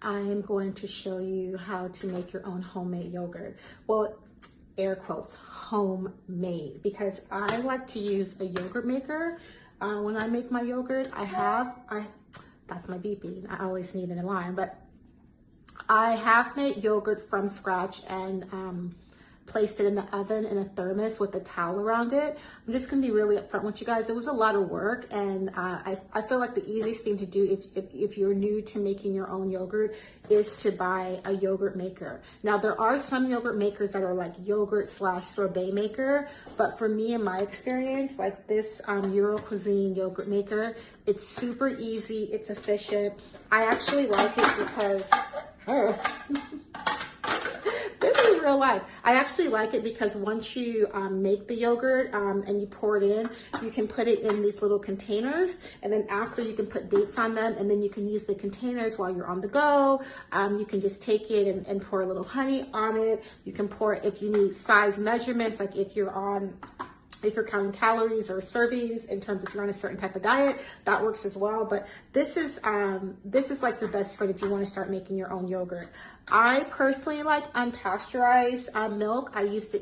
I'm going to show you how to make your own homemade yogurt. Well, air quotes, homemade, because I like to use a yogurt maker. When I make my yogurt, that's my beeping. I always need an alarm, but I have made yogurt from scratch and placed it in the oven in a thermos with a towel around it. I'm just gonna be really upfront with you guys. It was a lot of work, and I feel like the easiest thing to do if you're new to making your own yogurt is to buy a yogurt maker. Now, there are some yogurt makers that are like yogurt / sorbet maker, but for me, in my experience, like this Euro Cuisine yogurt maker, it's super easy, it's efficient. I actually like it because, this is real life. I actually like it because once you make the yogurt and you pour it in, you can put it in these little containers, and then after you can put dates on them, and then you can use the containers while you're on the go. You can just take it and pour a little honey on it. You can pour it if you need size measurements, like if you're counting calories or servings in terms of you're on a certain type of diet, that works as well. But this is like your best friend if you want to start making your own yogurt. I personally like unpasteurized milk.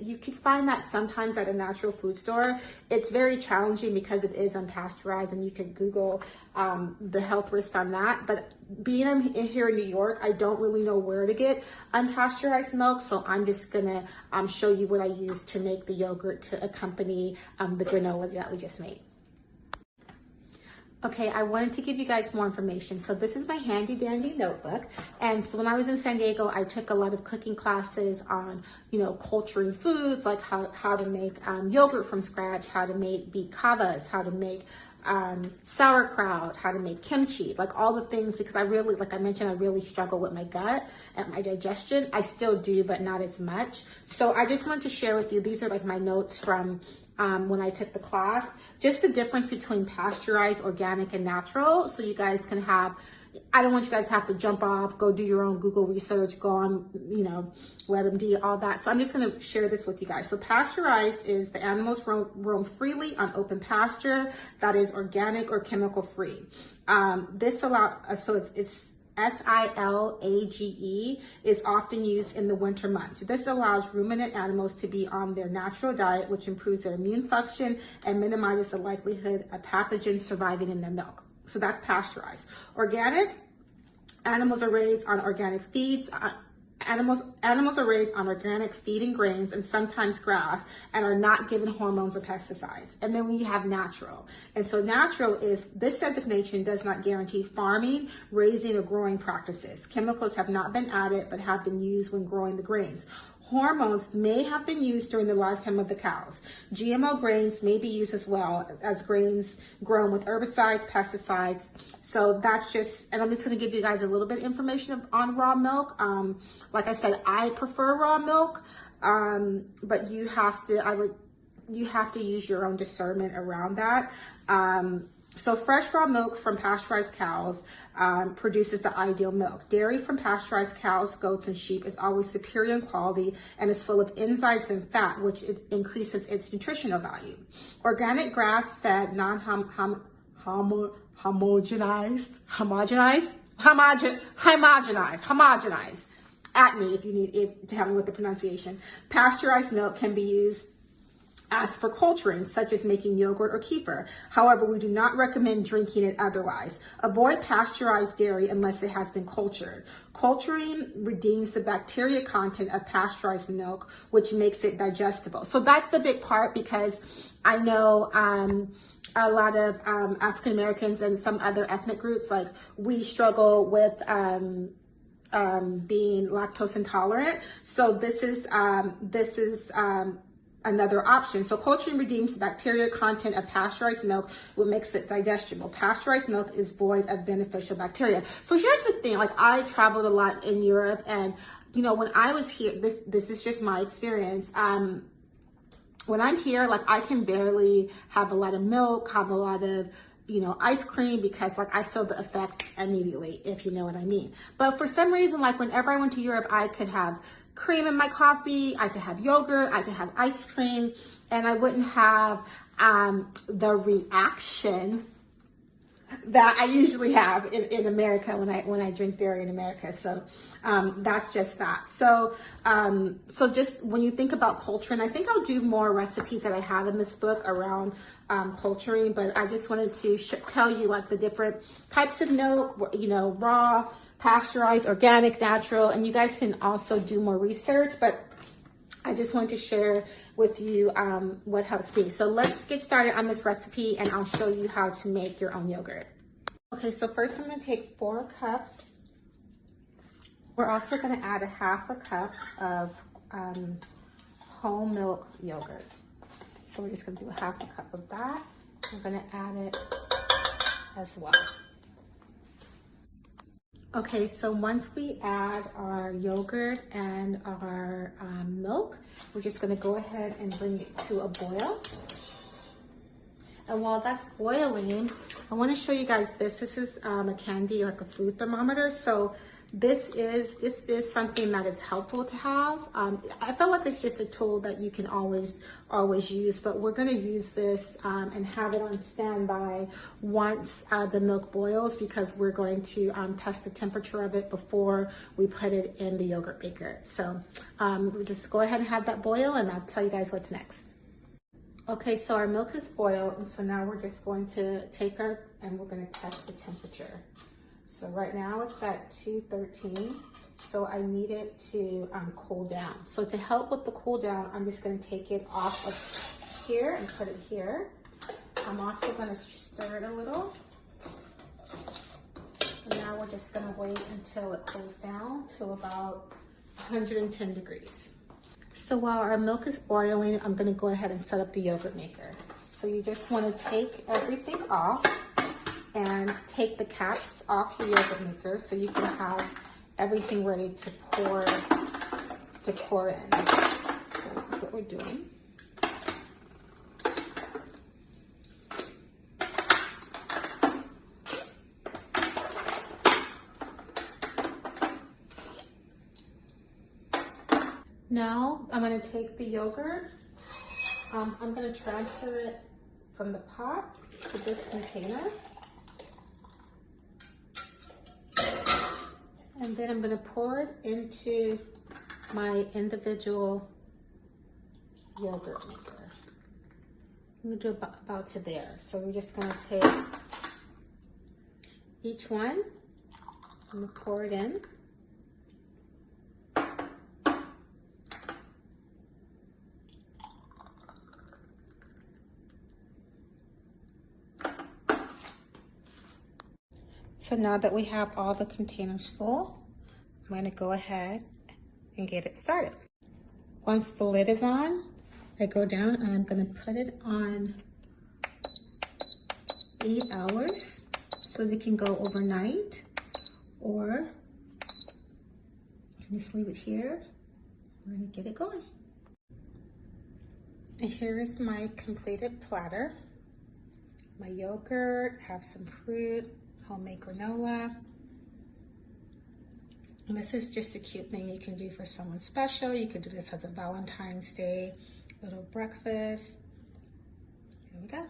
You can find that sometimes at a natural food store. It's very challenging because it is unpasteurized, and you can Google the health risks on that. But being here in New York, I don't really know where to get unpasteurized milk, so I'm just gonna show you what I use to make the yogurt to accompany the granola that we just made. Okay, I wanted to give you guys more information. So this is my handy dandy notebook. And so when I was in San Diego, I took a lot of cooking classes on, culturing foods, like how to make yogurt from scratch, how to make beet kavas, how to make sauerkraut, how to make kimchi, like all the things, because like I mentioned, I really struggle with my gut and my digestion. I still do, but not as much. So I just wanted to share with you, these are like my notes from when I took the class, just the difference between pasteurized, organic, and natural. So you guys can I don't want you guys to have to jump off, go do your own Google research, go on, WebMD, all that. So I'm just going to share this with you guys. So pasteurized is the animals roam freely on open pasture that is organic or chemical free. This allows, it's SILAGE is often used in the winter months. This allows ruminant animals to be on their natural diet, which improves their immune function and minimizes the likelihood of pathogens surviving in their milk. So that's pasteurized. Organic, animals are raised on organic feeds. Animals are raised on organic feed and grains and sometimes grass, and are not given hormones or pesticides. And then we have natural. And so natural is, this designation does not guarantee farming, raising, or growing practices. Chemicals have not been added, but have been used when growing the grains. Hormones may have been used during the lifetime of the cows. GMO grains may be used as well as grains grown with herbicides, pesticides. So that's just, and I'm just going to give you guys a little bit of information on raw milk. Like I said, I prefer raw milk, but you have to use your own discernment around that. So fresh raw milk from pasteurized cows produces the ideal milk. Dairy from pasteurized cows, goats, and sheep is always superior in quality and is full of enzymes and fat, which increases its nutritional value. Organic grass-fed, homogenized. At me if you need to help me with the pronunciation. Pasteurized milk can be used as for culturing, such as making yogurt or kefir. However, we do not recommend drinking it otherwise. Avoid pasteurized dairy unless it has been cultured. Culturing redeems the bacteria content of pasteurized milk, which makes it digestible. So that's the big part, because I know a lot of African Americans and some other ethnic groups, like we struggle with being lactose intolerant. So this is another option. So culturing redeems the bacteria content of pasteurized milk, what makes it digestible. Pasteurized milk is void of beneficial bacteria. So here's the thing, like I traveled a lot in Europe, and when I was here, this is just my experience. When I'm here, like I can barely have a lot of milk, have a lot of ice cream, because like I feel the effects immediately, if you know what I mean. But for some reason, like whenever I went to Europe, I could have cream in my coffee, I could have yogurt, I could have ice cream, and I wouldn't have the reaction that I usually have in America when I drink dairy in America. So that's just that. So so just when you think about culturing, I think I'll do more recipes that I have in this book around culturing, but I just wanted to tell you like the different types of milk, you know, raw, pasteurized, organic, natural, and you guys can also do more research, but I just wanted to share with you what helps me. So let's get started on this recipe and I'll show you how to make your own yogurt. Okay, so first I'm going to take 4 cups. We're also going to add a half a cup of whole milk yogurt. So we're just going to do a half a cup of that. We're going to add it as well. Okay, so once we add our yogurt and our milk, we're just going to go ahead and bring it to a boil. And while that's boiling, I want to show you guys this. This is a candy, like a food thermometer. So this is something that is helpful to have. I feel like it's just a tool that you can always use, but we're going to use this and have it on standby once the milk boils, because we're going to test the temperature of it before we put it in the yogurt maker. So we'll just go ahead and have that boil and I'll tell you guys what's next. Okay, so our milk is boiled, and so now we're just going to take and we're going to test the temperature. So right now it's at 213, so I need it to cool down. So to help with the cool down, I'm just going to take it off of here and put it here. I'm also going to stir it a little. And now we're just going to wait until it cools down to about 110 degrees. So while our milk is boiling, I'm going to go ahead and set up the yogurt maker. So you just want to take everything off and take the caps off the yogurt maker so you can have everything ready to pour in. So this is what we're doing. Now I'm going to take the yogurt. I'm going to transfer it from the pot to this container. And then I'm going to pour it into my individual yogurt maker. I'm going to do about to there. So we're just going to take each one and pour it in. So now that we have all the containers full, I'm going to go ahead and get it started. Once the lid is on, I go down and I'm going to put it on 8 hours so they can go overnight, or you can just leave it here. I'm going to get it going. And here is my completed platter. My yogurt, have some fruit, homemade granola. And this is just a cute thing you can do for someone special. You could do this as a Valentine's Day little breakfast. Here we go.